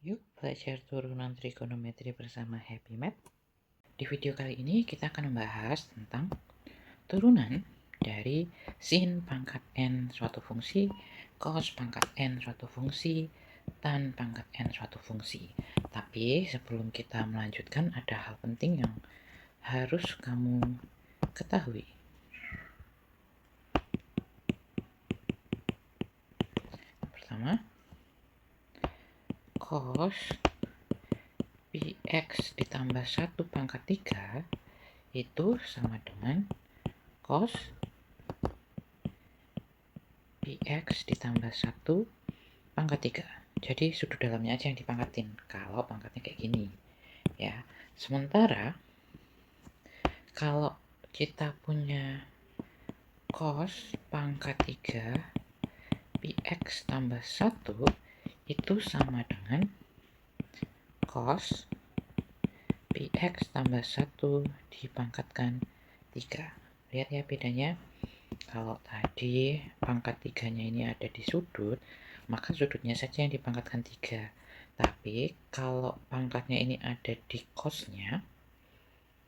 Yuk belajar turunan trigonometri bersama Happy Math. Di video kali ini kita akan membahas tentang turunan dari sin pangkat n suatu fungsi, cos pangkat n suatu fungsi, tan pangkat n suatu fungsi. Tapi sebelum kita melanjutkan ada hal penting yang harus kamu ketahui. Pertama, cos px ditambah 1 pangkat 3 itu sama dengan cos px ditambah 1 pangkat 3. Jadi sudut dalamnya aja yang dipangkatin kalau pangkatnya kayak gini ya. Sementara kalau kita punya cos pangkat 3 px tambah 1 itu sama dengan cos px tambah 1 dipangkatkan 3. Lihat ya bedanya. Kalau tadi pangkat 3-nya ini ada di sudut, maka sudutnya saja yang dipangkatkan 3. Tapi kalau pangkatnya ini ada di cosnya,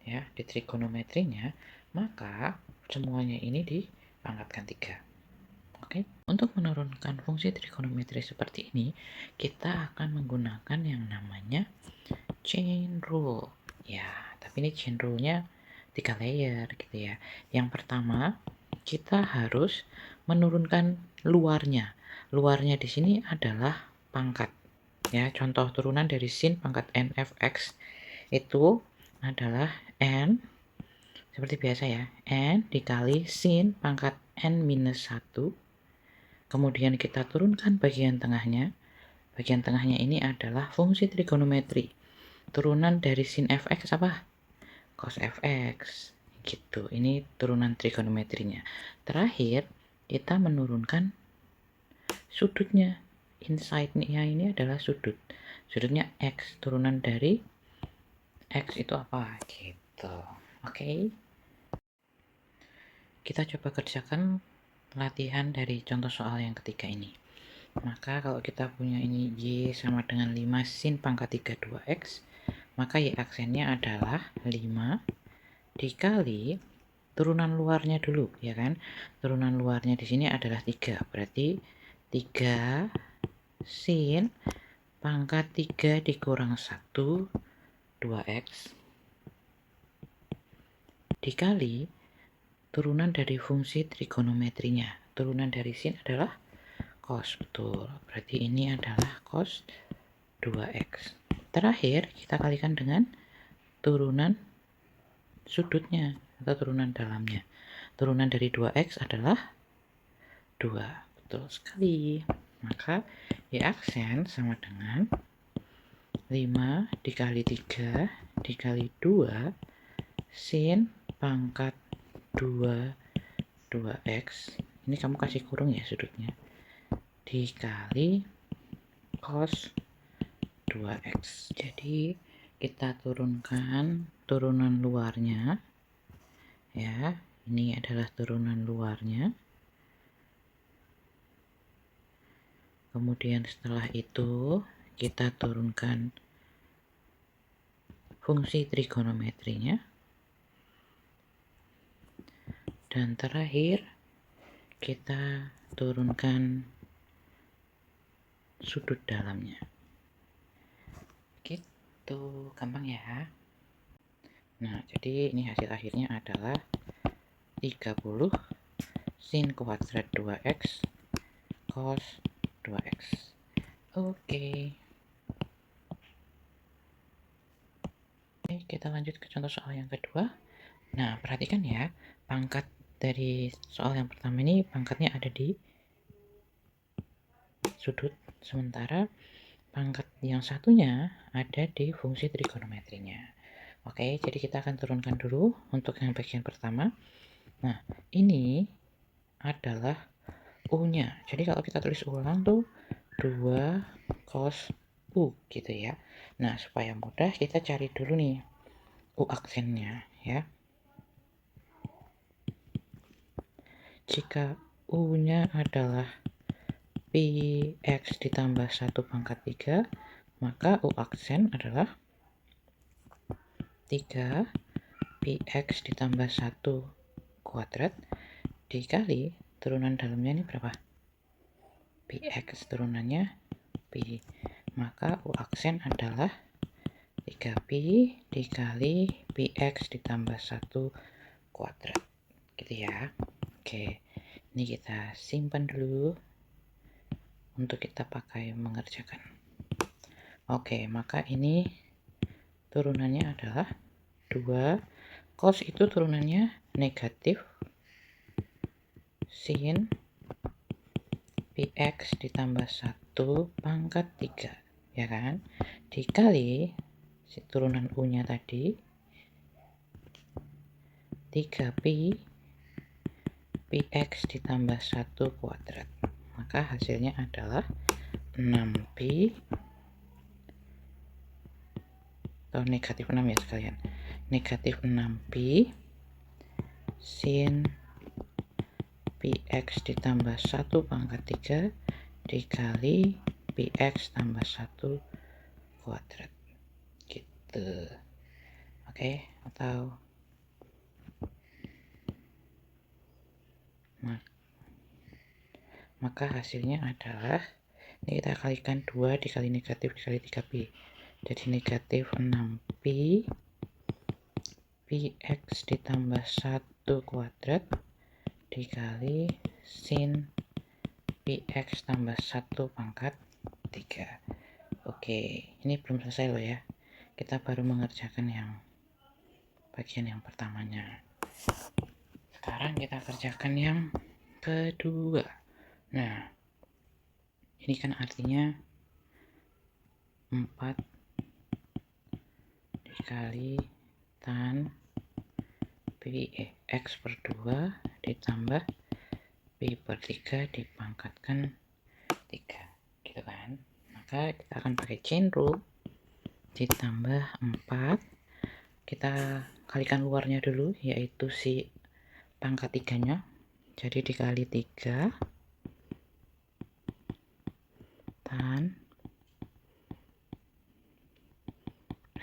ya, di trigonometrinya, maka semuanya ini dipangkatkan 3. Oke, untuk menurunkan fungsi trigonometri seperti ini, kita akan menggunakan yang namanya chain rule. Ya, tapi ini chain rule-nya 3 layer gitu ya. Yang pertama, kita harus menurunkan luarnya. Luarnya di sini adalah pangkat. Ya, contoh turunan dari sin pangkat n fx itu adalah n seperti biasa ya, n dikali sin pangkat n minus 1. Kemudian kita turunkan bagian tengahnya. Bagian tengahnya ini adalah fungsi trigonometri. Turunan dari sin fx apa? Cos fx. Gitu. Ini turunan trigonometrinya. Terakhir, kita menurunkan sudutnya. Inside-nya ini adalah sudut. Sudutnya x. Turunan dari x itu apa? Gitu. Oke. Kita coba kerjakan latihan dari contoh soal yang ketiga ini. Maka kalau kita punya ini y sama dengan 5 sin pangkat 3 2x, maka y aksennya adalah 5 dikali turunan luarnya dulu, ya kan? Turunan luarnya di sini adalah 3. Berarti 3 sin pangkat 3 dikurang 1 2x dikali turunan dari fungsi trigonometrinya. Turunan dari sin adalah cos, betul. Berarti ini adalah cos 2x. Terakhir kita kalikan dengan turunan sudutnya atau turunan dalamnya. Turunan dari 2x adalah 2. Betul sekali. Maka y aksen sama dengan 5 dikali 3 dikali 2 sin pangkat 2 2x. Ini kamu kasih kurung ya sudutnya. Dikali cos 2x. Jadi kita turunkan turunan luarnya ya. Ini adalah turunan luarnya. Kemudian setelah itu kita turunkan fungsi trigonometrinya. Dan terakhir kita turunkan sudut dalamnya. Gitu, gampang ya. Nah, jadi ini hasil akhirnya adalah 30 sin kuadrat 2x cos 2x. Oke, kita lanjut ke contoh soal yang kedua. Nah, perhatikan ya, pangkat dari soal yang pertama ini pangkatnya ada di sudut, sementara pangkat yang satunya ada di fungsi trigonometrinya. Oke, jadi kita akan turunkan dulu untuk yang bagian pertama. Nah, ini adalah U-nya. Jadi kalau kita tulis ulang tuh 2 cos U gitu ya. Nah, supaya mudah kita cari dulu nih U aksennya ya. Jika U-nya adalah Px ditambah 1 pangkat 3, Maka U aksen adalah 3 Px ditambah 1 kuadrat dikali turunan dalamnya ini berapa? Px turunannya Pi. Maka U aksen adalah 3Pi dikali Px ditambah 1 kuadrat. Gitu ya. Oke, ini kita simpan dulu untuk kita pakai mengerjakan. Oke, maka ini turunannya adalah 2 cos itu turunannya negatif sin Px ditambah 1 pangkat 3, ya kan? Dikali si turunan U-nya tadi 3Pi Px ditambah 1 kuadrat. Maka hasilnya adalah 6Pi atau negatif 6 ya sekalian. Negatif 6Pi sin Px ditambah 1 pangkat 3 dikali Px tambah 1 kuadrat. Gitu. Oke, atau maka hasilnya adalah, ini kita kalikan 2 dikali negatif dikali 3Pi. Jadi negatif 6Pi Px ditambah 1 kuadrat dikali sin Px tambah 1 pangkat 3. Oke, ini belum selesai loh ya. Kita baru mengerjakan yang bagian yang pertamanya. Sekarang kita kerjakan yang kedua. Nah, ini kan artinya 4 dikali tan X per 2 ditambah Pi per 3 dipangkatkan 3. Gitu kan? Maka kita akan pakai chain rule. Ditambah 4. Kita kalikan luarnya dulu, yaitu si pangkat 3-nya. Jadi dikali 3 tan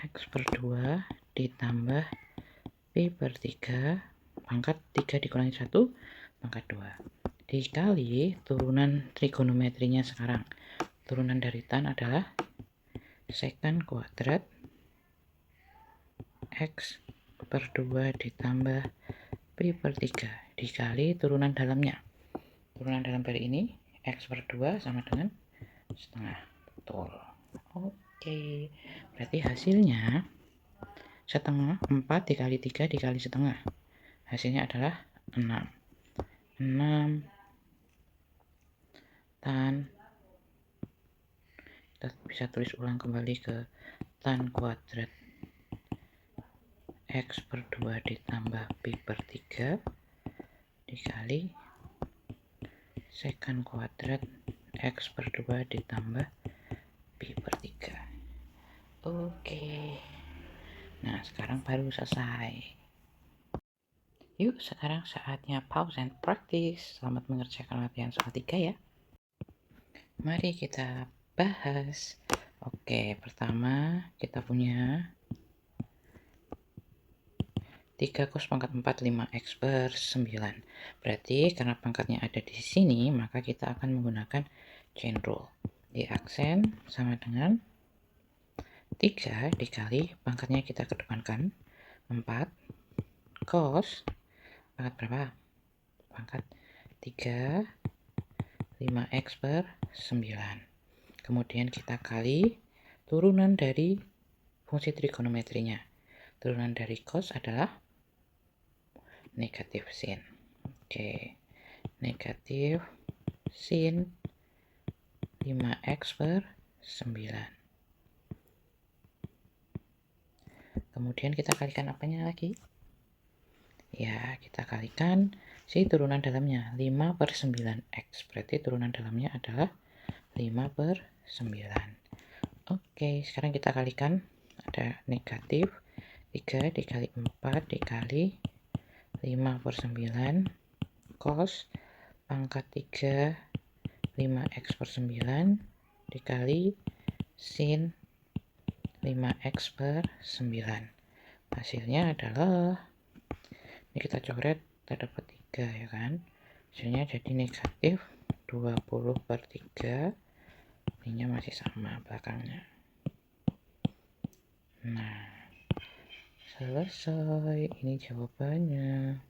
X per 2 ditambah Pi per 3 pangkat 3 dikurangi 1 pangkat 2 dikali turunan trigonometrinya sekarang. Turunan dari tan adalah secant kuadrat X per 2 ditambah Pi per 3 dikali turunan dalamnya. Turunan dalam dari ini X per 2 sama dengan setengah. Betul. Oke, berarti hasilnya setengah 4 dikali 3 dikali setengah. Hasilnya adalah 6. 6 tan, kita bisa tulis ulang kembali ke tan kuadrat X per 2 ditambah Pi per 3 dikali secant kuadrat X per 2 ditambah Pi per 3. Oke. Nah, sekarang baru selesai. Yuk, sekarang saatnya pause and practice. Selamat mengerjakan latihan soal 3 ya. Mari kita bahas. Oke, pertama kita punya 3 cos pangkat 4 5x per 9. Berarti karena pangkatnya ada di sini, maka kita akan menggunakan chain rule. Di aksen sama dengan 3 dikali pangkatnya kita kedepankan 4 cos pangkat berapa? Pangkat 3 5x per 9. Kemudian kita kali turunan dari fungsi trigonometrinya. Turunan dari cos adalah negatif sin. Oke, negatif sin 5x per 9. Kemudian kita kalikan apanya lagi? Ya, kita kalikan si turunan dalamnya 5 per 9x. Berarti turunan dalamnya adalah 5 per 9. Oke, sekarang kita kalikan. Ada negatif 3 dikali 4 dikali 5 per 9 cos pangkat 3 5x per 9 dikali sin 5x per 9. Hasilnya adalah, ini kita coret, kita dapat 3 ya kan. Hasilnya jadi negatif 20 per 3. Ini masih sama belakangnya. Nah, selesai. Ini jawabannya.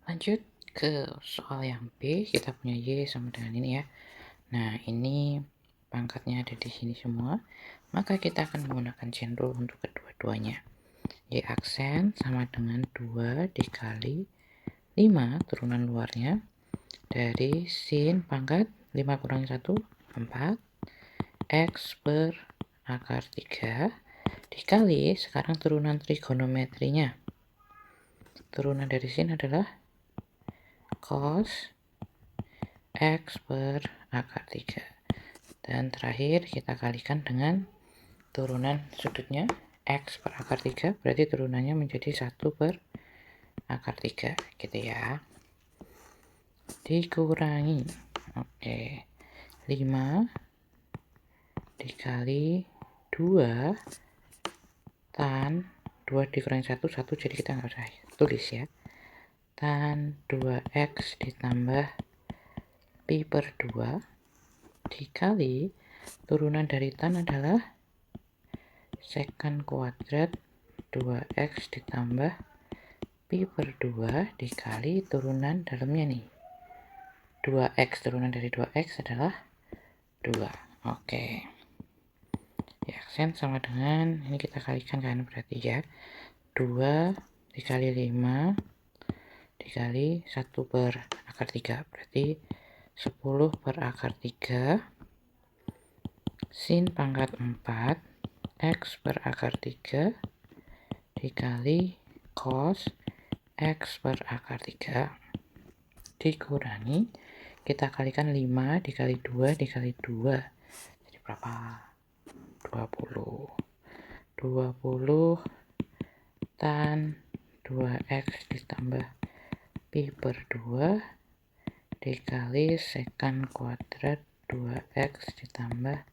Lanjut ke soal yang B. Kita punya Y sama dengan ini ya. Nah, ini pangkatnya ada di sini semua. Maka kita akan menggunakan chain rule untuk kedua-duanya. Y aksen sama dengan 2 dikali 5 turunan luarnya dari sin pangkat 5 kurangi 1, 4 X per akar 3 dikali, sekarang turunan trigonometrinya. Turunan dari sin adalah cos X per akar 3. Dan terakhir kita kalikan dengan turunan sudutnya X per akar 3, berarti turunannya menjadi 1 per akar 3 gitu ya. Dikurangi, oke, 5 dikali 2 tan 2 dikurangi 1, 1, jadi kita nggak usah tulis ya. Tan 2x ditambah pi per 2 dikali turunan dari tan adalah secant kuadrat 2x ditambah pi per 2 dikali turunan dalamnya nih. 2x, turunan dari 2x adalah 2. Oke. Ya, aksen sama dengan, ini kita kalikan kan berarti ya. 2 dikali 5 dikali 1 per akar 3. Berarti 10 per akar 3 sin pangkat 4 X per akar 3 dikali cos X per akar 3 dikurangi, kita kalikan 5 dikali 2 dikali 2. Jadi berapa? 20. 20 tan 2x ditambah pi per 2 dikali secant kuadrat 2x ditambah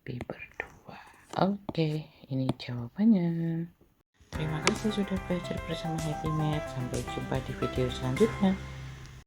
pi per 2. Oke, ini jawabannya. Terima kasih sudah belajar bersama Happy Math. Sampai jumpa di video selanjutnya.